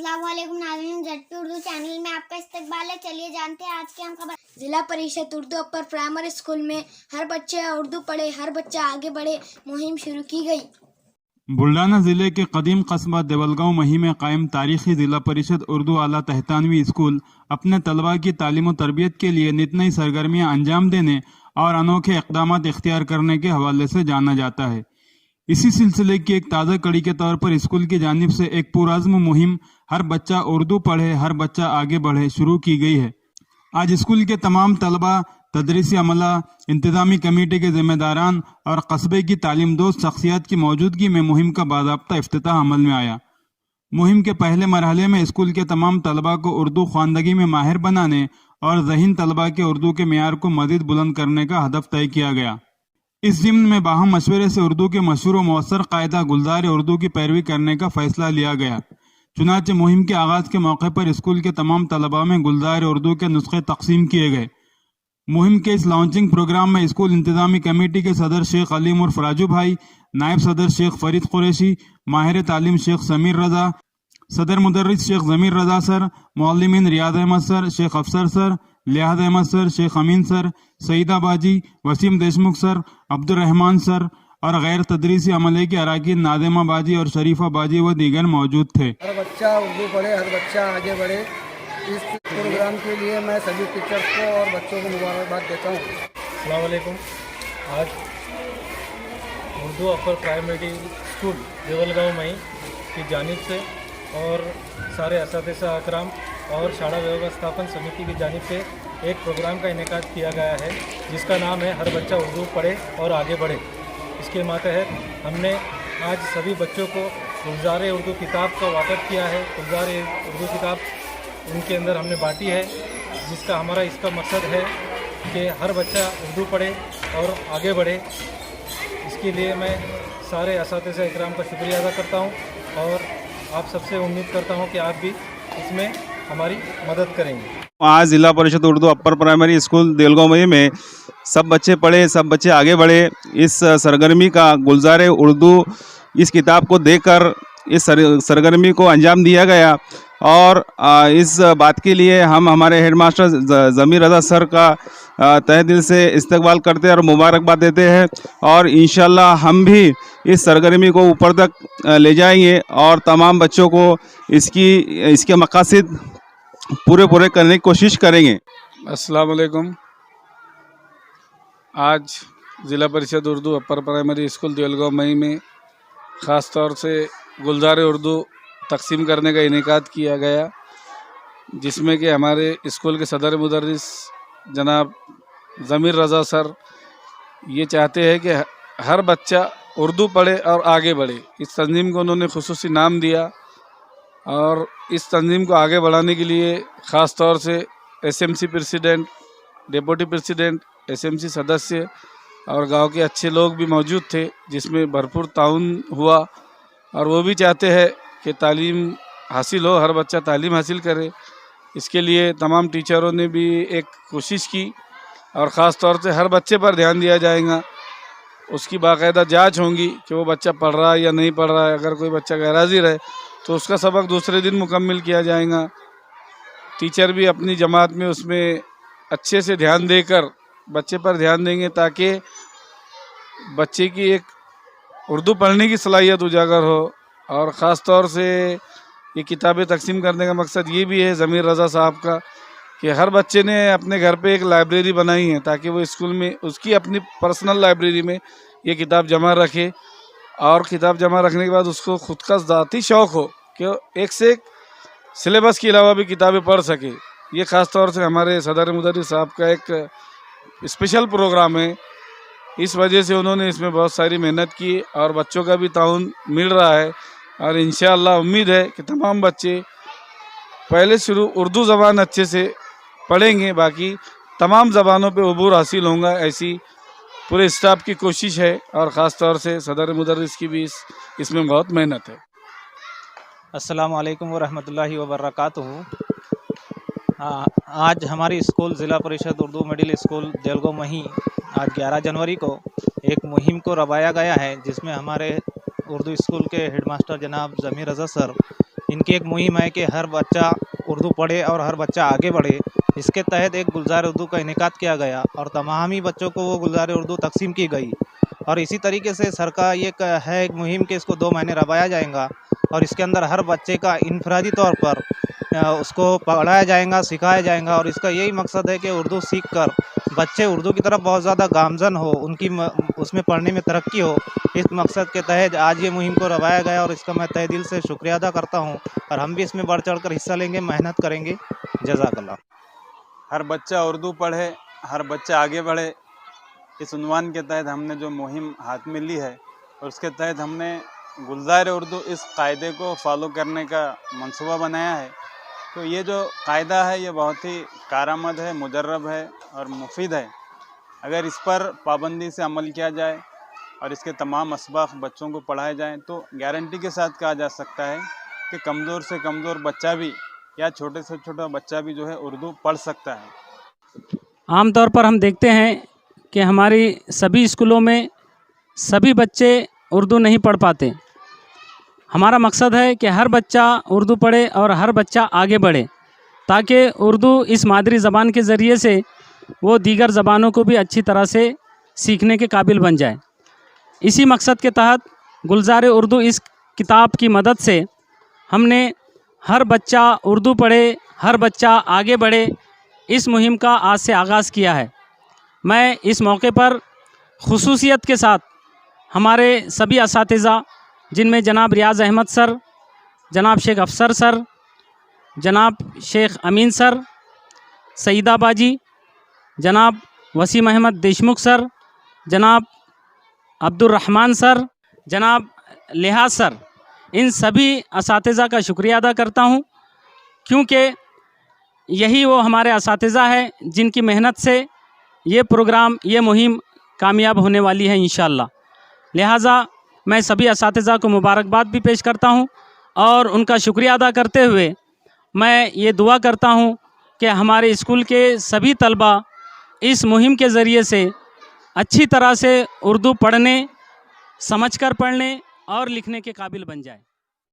अस्सलाम वालेकुम नाज़रीन, ZP उर्दू चैनल में आपका इस्तकबाल है। चलिए जानते हैं आज की हम खबर। जिला Parishad Urdu upper primary school में हर बच्चा उर्दू पढ़े हर बच्चा आगे बढ़े मुहिम शुरू की गई। बुल्ढाना जिले के कदीम कस्बा देवलगांव मही में कायम तारीखी जिला परिषद उर्दू आला तहतानवी स्कूल अपने तलबा की तालीम और तरबियत के लिए नित नई सरगर्मियाँ अंजाम देने और अनोखे इक़दामात इख्तियार करने के हवाले से जाना जाता है। इसी सिलसिले की एक ताज़ा कड़ी के तौर पर स्कूल की जानिब से एक पुरअज़्म मुहिम हर बच्चा उर्दू पढ़े हर बच्चा आगे बढ़े शुरू की गई है। आज स्कूल के तमाम तलबा, तदरीसी अमला, इंतज़ामी कमेटी के ज़िम्मेदारान और कस्बे की तालीम दोस्त शख्सियत की मौजूदगी में मुहिम का बाज़ाब्ता इफ्तिताह अमल में आया। मुहिम के पहले मरहले में स्कूल के तमाम तलबा को उर्दू ख्वानदगी में माहिर बनाने और ज़हीन तलबा के उर्दू के मेयार को मज़ीद बुलंद करने का हदफ तय किया गया। इस ज़िम्न में बाहम मशवरे से उर्दू के मशहूर व मौसर कायदा गुलजार उर्दू की पैरवी करने का फैसला लिया गया। चुनांचे मुहिम के आगाज़ के मौके पर स्कूल के तमाम तलबा में गुलजार उर्दू के नुस्खे तकसीम किए गए। मुहिम के इस लॉन्चिंग प्रोग्राम में स्कूल इंतज़ामी कमेटी के सदर शेख अलीम उर्फ राजू भाई, नायब सदर शेख फरीद कुरैशी, माहिर तालीम शेख समीर रज़ा, सदर मुदर्रिस शेख ज़मीर रज़ा सर, मौल्लिमीन Riyaz Ahmed sir, Sheikh Afsar sir, Lihaz Ahmed sir, Sheikh Amin sir, Saeeda बाजी, वसीम देशमुख सर, अब्दुर्रहमान सर और गैर तदरीसी अमले के अराकीन नादिमा बाजी और शरीफा बाजी व दीगर मौजूद थे। हर बच्चा उर्दू पढ़े हर बच्चा आगे बढ़े, इस प्रोग्राम के लिए मैं सभी टीचर्स को और बच्चों को मुबारकबाद देता हूँ। अस्सलाम वालेकुम। आज Urdu upper primary school Devalgaon Mahi की जानिब से और सारे असातिज़ा अकराम और शाला व्यवस्थापन समिति की जानिब से एक प्रोग्राम का इनेकाद किया गया है जिसका नाम है हर बच्चा उर्दू पढ़े और आगे बढ़े। इसके मातहत हमने आज सभी बच्चों को गुलजार उर्दू किताब का वाक़फ़ किया है। गुलजार उर्दू किताब उनके अंदर हमने बांटी है, जिसका हमारा इसका मकसद है कि हर बच्चा उर्दू पढ़े और आगे बढ़े। इसके लिए मैं सारे असातिज़ा इकराम का शुक्रिया अदा करता हूँ और आप सबसे उम्मीद करता हूँ कि आप भी इसमें हमारी मदद करेंगे। आज Zilla Parishad Urdu upper primary school Devalgaon Mahi में सब बच्चे पढ़े सब बच्चे आगे बढ़े इस सरगर्मी का गुलजार उर्दू इस किताब को देखकर इस सरगर्मी को अंजाम दिया गया और इस बात के लिए हम हमारे हेडमास्टर ज़मीर रज़ा सर का तहे दिल से इस्तकबाल करते हैं और मुबारकबाद देते हैं और इंशाल्लाह हम भी इस सरगर्मी को ऊपर तक ले जाएंगे और तमाम बच्चों को इसके मकासद पूरे करने की कोशिश करेंगे। अस्सलाम वालेकुम। आज Zilla Parishad Urdu upper primary school Devalgaon Mahi में ख़ास तौर से गुलजार उर्दू तकसीम करने का इनेकाद किया गया, जिसमें कि हमारे स्कूल के सदर मुदर्रिस जनाब ज़मीर रज़ा सर ये चाहते हैं कि हर बच्चा उर्दू पढ़े और आगे बढ़े। इस तंजीम को उन्होंने खुसूसी नाम दिया और इस तंजीम को आगे बढ़ाने के लिए ख़ास तौर से SMC president, deputy president, SMC सदस्य और गांव के अच्छे लोग भी मौजूद थे, जिसमें भरपूर ताउन हुआ और वो भी चाहते हैं कि तालीम हासिल हो, हर बच्चा तालीम हासिल करे। इसके लिए तमाम टीचरों ने भी एक कोशिश की और ख़ास तौर से हर बच्चे पर ध्यान दिया जाएगा, उसकी बाकायदा जांच होगी कि वो बच्चा पढ़ रहा है या नहीं पढ़ रहा है। अगर कोई बच्चा गैरहाजिर है तो उसका सबक दूसरे दिन मुकम्मल किया जाएगा। टीचर भी अपनी जमात में उसमें अच्छे से ध्यान देकर बच्चे पर ध्यान देंगे ताकि बच्चे की एक उर्दू पढ़ने की सलाहियत उजागर हो। और ख़ास तौर से ये किताबें तकसीम करने का मकसद ये भी है ज़मीर रज़ा साहब का कि हर बच्चे ने अपने घर पे एक लाइब्रेरी बनाई है ताकि वो स्कूल में उसकी अपनी पर्सनल लाइब्रेरी में ये किताब जमा रखे और किताब जमा रखने के बाद उसको ख़ुद का ज़ाती शौक़ हो कि एक से एक सिलेबस के अलावा भी किताबें पढ़ सके। ये ख़ास तौर से हमारे सदर मुदर्रिस साहब का एक स्पेशल प्रोग्राम है, इस वजह से उन्होंने इसमें बहुत सारी मेहनत की और बच्चों का भी ताउन मिल रहा है और इंशाअल्लाह उम्मीद है कि तमाम बच्चे पहले शुरू उर्दू ज़बान अच्छे से पढ़ेंगे, बाकी तमाम ज़बानों पे अबूर हासिल होगा। ऐसी पूरे स्टाफ की कोशिश है और ख़ास तौर से सदर मुदर्रिस की भी इसमें बहुत मेहनत है। अस्सलाम वालेकुम व रहमतुल्लाहि व बरकातुहू। आज हमारी स्कूल ज़िला परिषद उर्दू मिडिल स्कूल देवलगांव मही आज 11 जनवरी को एक मुहिम को रवाया गया है, जिसमें हमारे उर्दू स्कूल के हेडमास्टर जनाब ज़मीर रज़ा सर इनकी एक मुहिम है कि हर बच्चा उर्दू पढ़े और हर बच्चा आगे बढ़े। इसके तहत एक गुलजार उर्दू का इनेकाद किया गया और तमामी बच्चों को वो गुलजार उर्दू तकसीम की गई। और इसी तरीके से सर का ये है एक मुहिम कि इसको 2 महीने रवाया जाएगा और इसके अंदर हर बच्चे का इनफरादी तौर पर उसको पढ़ाया जाएगा, सिखाया जाएगा। और इसका यही मकसद है कि उर्दू सीख कर बच्चे उर्दू की तरफ बहुत ज़्यादा गामजन हो, उनकी उसमें पढ़ने में तरक्की हो। इस मकसद के तहत आज ये मुहिम को रवाया गया और इसका मैं तहे दिल से शुक्रिया अदा करता हूँ और हम भी इसमें बढ़ चढ़ कर हिस्सा लेंगे, मेहनत करेंगे। जज़ाकल्लाह। हर बच्चा उर्दू पढ़े, हर बच्चा आगे बढ़े, इस उन्वान के तहत हमने जो मुहिम हाथ में ली है और उसके तहत हमने गुलजार उर्दू इस कायदे को फॉलो करने का मंसूबा बनाया है। तो ये जो कायदा है ये बहुत ही कारआमद है, मुजर्रब है और मुफीद है। अगर इस पर पाबंदी से अमल किया जाए और इसके तमाम असबाब बच्चों को पढ़ाए जाएं तो गारंटी के साथ कहा जा सकता है कि कमज़ोर से कमज़ोर बच्चा भी या छोटे से छोटा बच्चा भी जो है उर्दू पढ़ सकता है। आमतौर पर हम देखते हैं कि हमारी सभी स्कूलों में सभी बच्चे उर्दू नहीं पढ़ पाते। हमारा मकसद है कि हर बच्चा उर्दू पढ़े और हर बच्चा आगे बढ़े ताकि उर्दू इस मादरी ज़बान के ज़रिए से वो दीगर ज़बानों को भी अच्छी तरह से सीखने के काबिल बन जाए। इसी मकसद के तहत गुलजार उर्दू इस किताब की मदद से हमने हर बच्चा उर्दू पढ़े, हर बच्चा आगे बढ़े, इस मुहिम का आज से आगाज़ किया है। मैं इस मौके पर खुसूसियत के साथ हमारे सभी असातिज़ा जिनमें जनाब रियाज़ अहमद सर, जनाब शेख अफसर सर, जनाब शेख अमीन सर, सईदा बाजी, जनाब वसीम अहमद देशमुख सर, जनाब अब्दुर्रहमान सर, जनाब लिहाज सर, इन सभी असातिज़ा का शुक्रिया अदा करता हूँ क्योंकि यही वो हमारे असातिज़ा है जिनकी मेहनत से ये प्रोग्राम, ये मुहिम कामयाब होने वाली है इंशाअल्लाह। लिहाजा मैं सभी असातिज़ा को मुबारकबाद भी पेश करता हूँ और उनका शुक्रिया अदा करते हुए मैं ये दुआ करता हूँ कि हमारे स्कूल के सभी तलबा इस मुहिम के ज़रिए से अच्छी तरह से उर्दू पढ़ने, समझकर पढ़ने और लिखने के काबिल बन जाए।